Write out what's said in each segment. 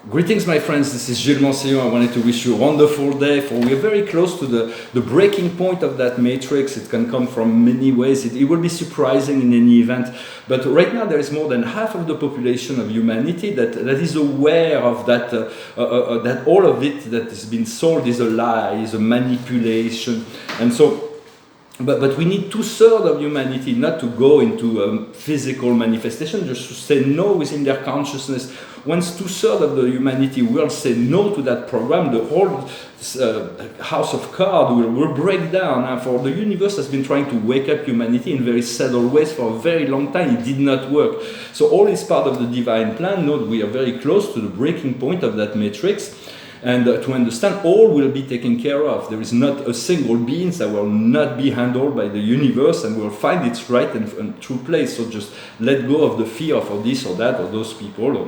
Greetings, my friends. This is Gillesmansillon. I wanted to wish you a wonderful day. For we are very close to the breaking point of that matrix. It can come from many ways. It will be surprising in any event. But right now, there is more than half of the population of humanity that is aware of that. That all of it that has been sold is a lie, is a manipulation, and so. But we need 2/3 of humanity not to go into physical manifestation, just to say no within their consciousness. Once 2/3 of the humanity will say no to that program, the whole house of cards will break down. And for the universe has been trying to wake up humanity in very subtle ways for a very long time. It did not work. So all is part of the divine plan. Note we are very close to the breaking point of that matrix. And to understand, all will be taken care of. There is not a single being that will not be handled by the universe and will find its right and true place. So just let go of the fear for this or that or those people.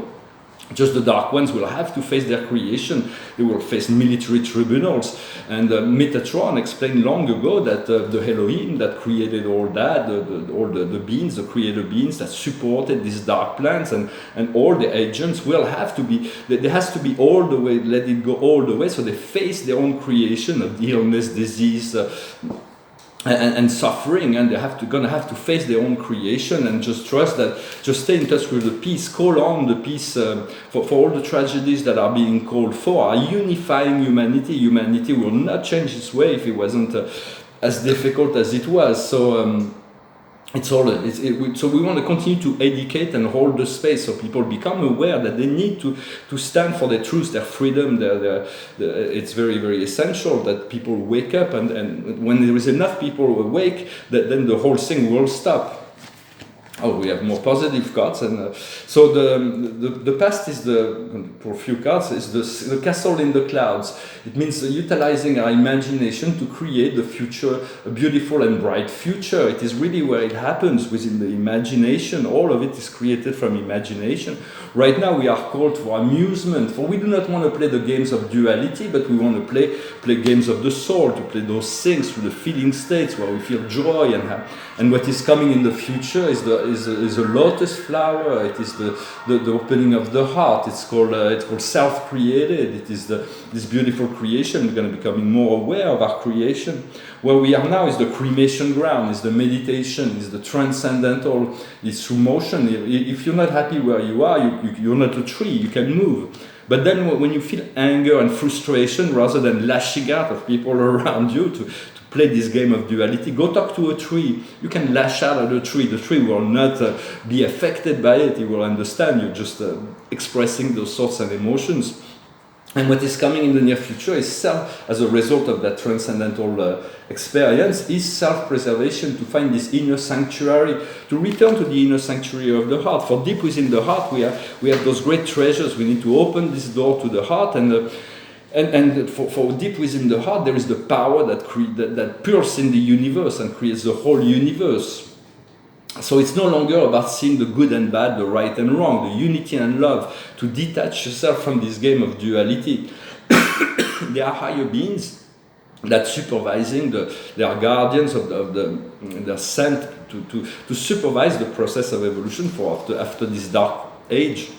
Just the dark ones will have to face their creation. They will face military tribunals. And Metatron explained long ago that the Elohim that created all that, all the beings, the creator beings that supported these dark plans and all the agents will have to be, there has to be all the way, let it go all the way, so they face their own creation of illness, disease, and suffering, and gonna have to face their own creation and just trust that, just stay in touch with the peace, call on the peace for all the tragedies that are being called for, are unifying humanity. Humanity will not change its way if it wasn't as difficult as it was. So so we want to continue to educate and hold the space so people become aware that they need to stand for their truth, their freedom. It's very, very essential that people wake up, and when there is enough people awake, then the whole thing will stop. Oh, we have more positive cards, and so the past is for a few cards is the castle in the clouds. It means utilizing our imagination to create the future, a beautiful and bright future. It is really where it happens, within the imagination. All of it is created from imagination. Right now we are called for amusement, for we do not want to play the games of duality, but we want to play games of the soul, to play those things through the feeling states where we feel joy and what is coming in the future is a lotus flower. It is the opening of the heart. It's called self-created. It is this beautiful creation. We're going to be becoming more aware of our creation. Where we are now is the cremation ground, is the meditation, is the transcendental, is through motion. If you're not happy where you are, you're not a tree, you can move. But then when you feel anger and frustration, rather than lashing out of people around you to play this game of duality, go talk to a tree. You can lash out at a tree. The tree will not be affected by it. It will understand you're just expressing those thoughts and emotions. And what is coming in the near future is as a result of that transcendental experience, is self-preservation, to find this inner sanctuary, to return to the inner sanctuary of the heart. For deep within the heart, we have those great treasures. We need to open this door to the heart, and for deep within the heart, there is the power that pulses in the universe and creates the whole universe. So it's no longer about seeing the good and bad, the right and wrong, the unity and love, to detach yourself from this game of duality. There are higher beings that supervising, they are guardians they're sent to supervise the process of evolution for after this dark age.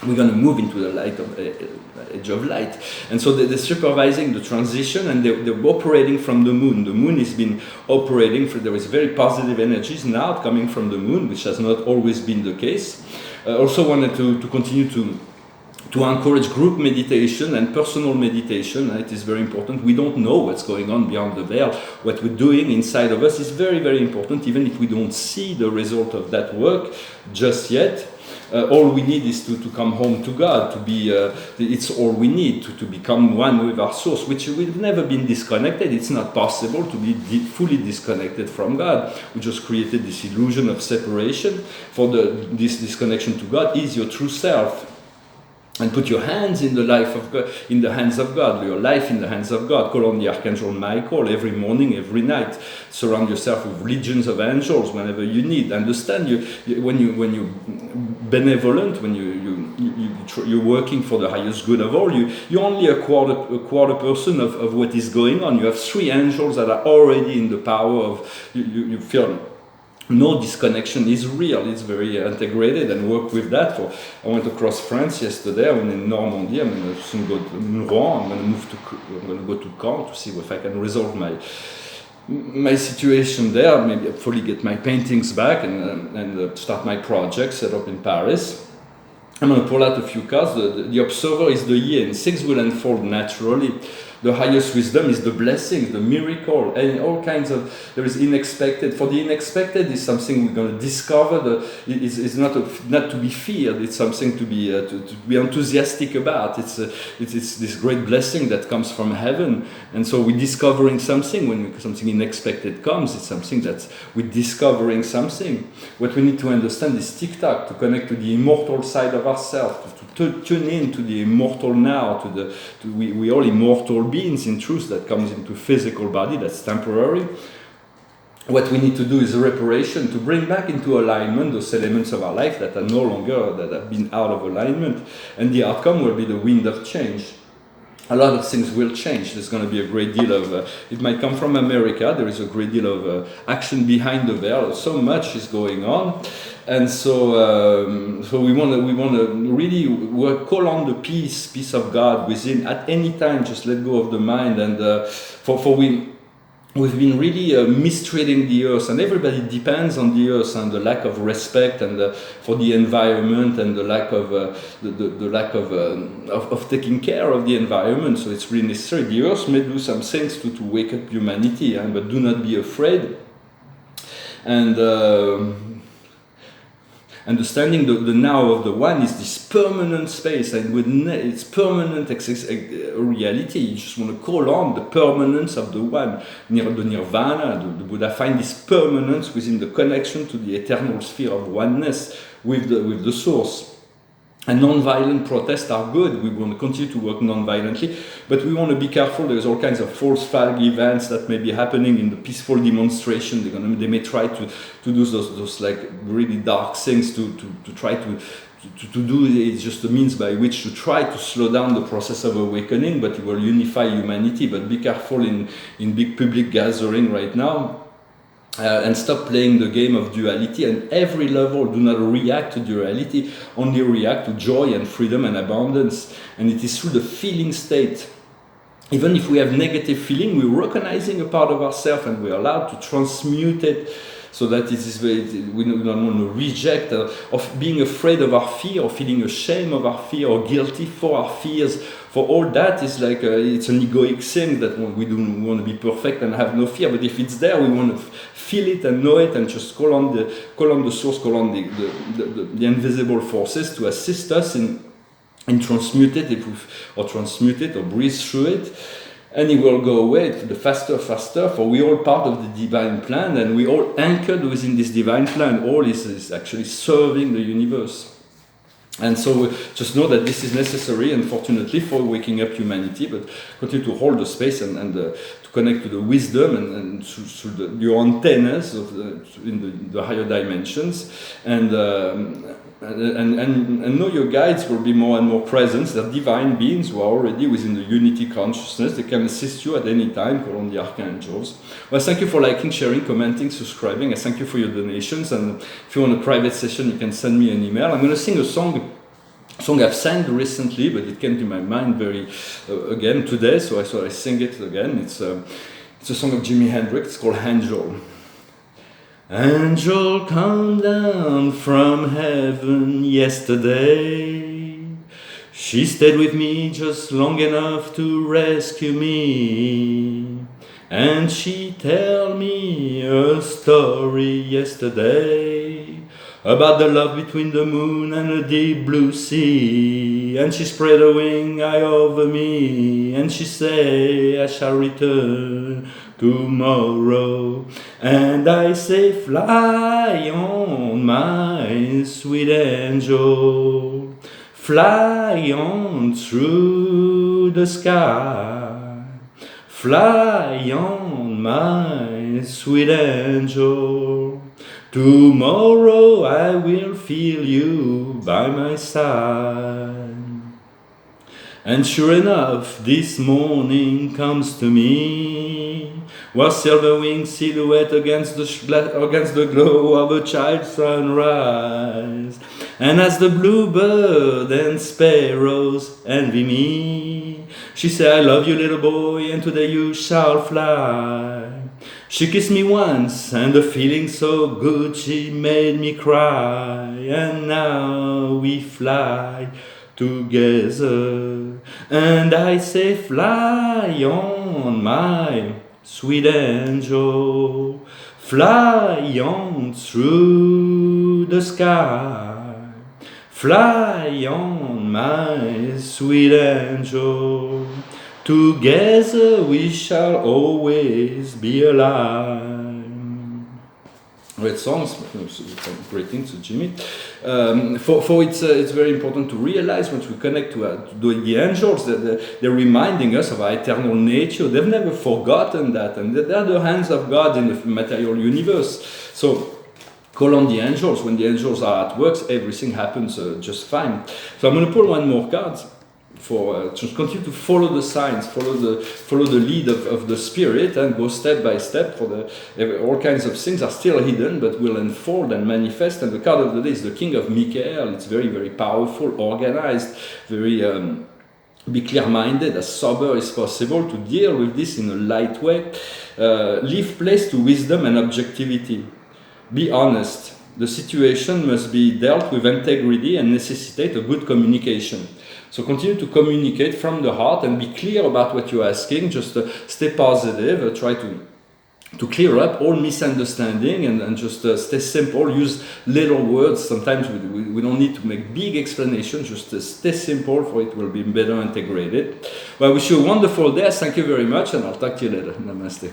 We're going to move into the light of age of light, and so they're supervising the transition, and they're operating from the moon. The moon has been operating there is very positive energies now coming from the moon, which has not always been the case. Also wanted to continue to encourage group meditation and personal meditation. It is very important. We don't know what's going on beyond the veil. What we're doing inside of us is very, very important, even if we don't see the result of that work just yet. All we need is to come home to God, to be, it's all we need, to become one with our source, which we've never been disconnected. It's not possible to be fully disconnected from God. We just created this illusion of separation. For this disconnection to God is your true self. And put your hands in the life of God, in the hands of God, your life in the hands of God. Call on the Archangel Michael every morning, every night. Surround yourself with legions of angels whenever you need. Understand when you benevolent, when you're working for the highest good of all, you're only a quarter person of what is going on. You have 3 angels that are already in the power of you feel no, this connection is real. It's very integrated, and work with that. I went across France yesterday. I'm in Normandy. I'm going to soon go to Rouen. I'm going to go to Caen to see if I can resolve my situation there. Maybe hopefully get my paintings back and start my project set up in Paris. I'm going to pull out a few cards. The observer is the yin. Things will unfold naturally. The highest wisdom is the blessing, the miracle, and all kinds of. There is unexpected. For the unexpected is something we're going to discover. It's not to be feared. It's something to be enthusiastic about. It's this great blessing that comes from heaven. And so we're discovering something. When something unexpected comes, it's something that we're discovering something. What we need to understand is TikTok, to connect to the immortal side of ourselves, to tune in to the immortal now. We all immortal beings in truth that comes into physical body that's temporary. What we need to do is reparation, to bring back into alignment those elements of our life that are no longer, that have been out of alignment, and the outcome will be the wind of change. A lot of things will change. There's going to be a great deal of, it might come from America, there is a great deal of action behind the veil. So much is going on. And so we want to really call on the peace of God within at any time. Just let go of the mind, and we've been really mistreating the earth, and everybody depends on the earth, and the lack of respect and for the environment, and the lack of of taking care of the environment. So it's really necessary. The earth may do some things to wake up humanity, but do not be afraid. And understanding the now of the one is this permanent space, and with its permanent reality, you just want to call on the permanence of the one, the nirvana, the Buddha. Find this permanence within the connection to the eternal sphere of oneness with the source. And non-violent protests are good. We want to continue to work non-violently, but we want to be careful. There's all kinds of false flag events that may be happening in the peaceful demonstration. They may try to do those like really dark things to try to do. It's just a means by which to try to slow down the process of awakening, but it will unify humanity. But be careful in big public gathering right now. And stop playing the game of duality, and every level do not react to duality, only react to joy and freedom and abundance. And it is through the feeling state. Even if we have negative feeling, we're recognizing a part of ourselves, and we're allowed to transmute it, so that it is we don't want to reject of being afraid of our fear, or feeling ashamed of our fear, or guilty for our fears. For all that is like it's an egoic thing that we don't want to be perfect and have no fear. But if it's there, we want to feel it and know it, and just call on the source, call on the invisible forces to assist us in transmute it, or breathe through it. And it will go away the faster, for we all part of the divine plan, and we all anchored within this divine plan. All is actually serving the universe. And so just know that this is necessary, unfortunately, for waking up humanity, but continue to hold the space and to connect to the wisdom and through your antennas in the higher dimensions. And know your guides will be more and more present. They're divine beings who are already within the unity consciousness. They can assist you at any time. Call on the archangels. Well, thank you for liking, sharing, commenting, subscribing. I thank you for your donations. And if you want a private session, you can send me an email. I'm going to sing a song I've sang recently, but it came to my mind again today. So I thought I sing it again. It's a song of Jimi Hendrix. It's called Handroll. Angel come down from heaven yesterday. She stayed with me just long enough to rescue me. And she tell me a story yesterday about the love between the moon and the deep blue sea. And she spread her wing high over me, and she say, I shall return tomorrow. And I say, fly on, my sweet angel, fly on through the sky, fly on, my sweet angel. Tomorrow I will feel you by my side. And sure enough, this morning comes to me, was silver winged silhouette against the glow of a child's sunrise. And as the bluebird and sparrows envy me, she said, I love you, little boy, and today you shall fly. She kissed me once, and the feeling so good, she made me cry. And now we fly together, and I say, fly on, my sweet angel, fly on through the sky, fly on, my sweet angel, together we shall always be alive. Great songs, greeting to Jimmy. For it's very important to realize once we connect to the angels that they're reminding us of our eternal nature. They've never forgotten that, and they're the hands of God in the material universe. So call on the angels. When the angels are at work, everything happens just fine. So I'm going to pull one more card for to continue to follow the signs, follow the lead of the spirit, and go step by step. All kinds of things are still hidden, but will unfold and manifest. And the card of the day is the King of Michael. It's very, very powerful, organized, very be clear-minded, as sober as possible to deal with this in a light way. Leave place to wisdom and objectivity. Be honest. The situation must be dealt with integrity and necessitate a good communication. So continue to communicate from the heart and be clear about what you're asking. Just stay positive, try to clear up all misunderstanding, and just stay simple. Use little words. Sometimes we don't need to make big explanations, just stay simple, for it will be better integrated. Well, I wish you a wonderful day. Thank you very much, and I'll talk to you later. Namaste.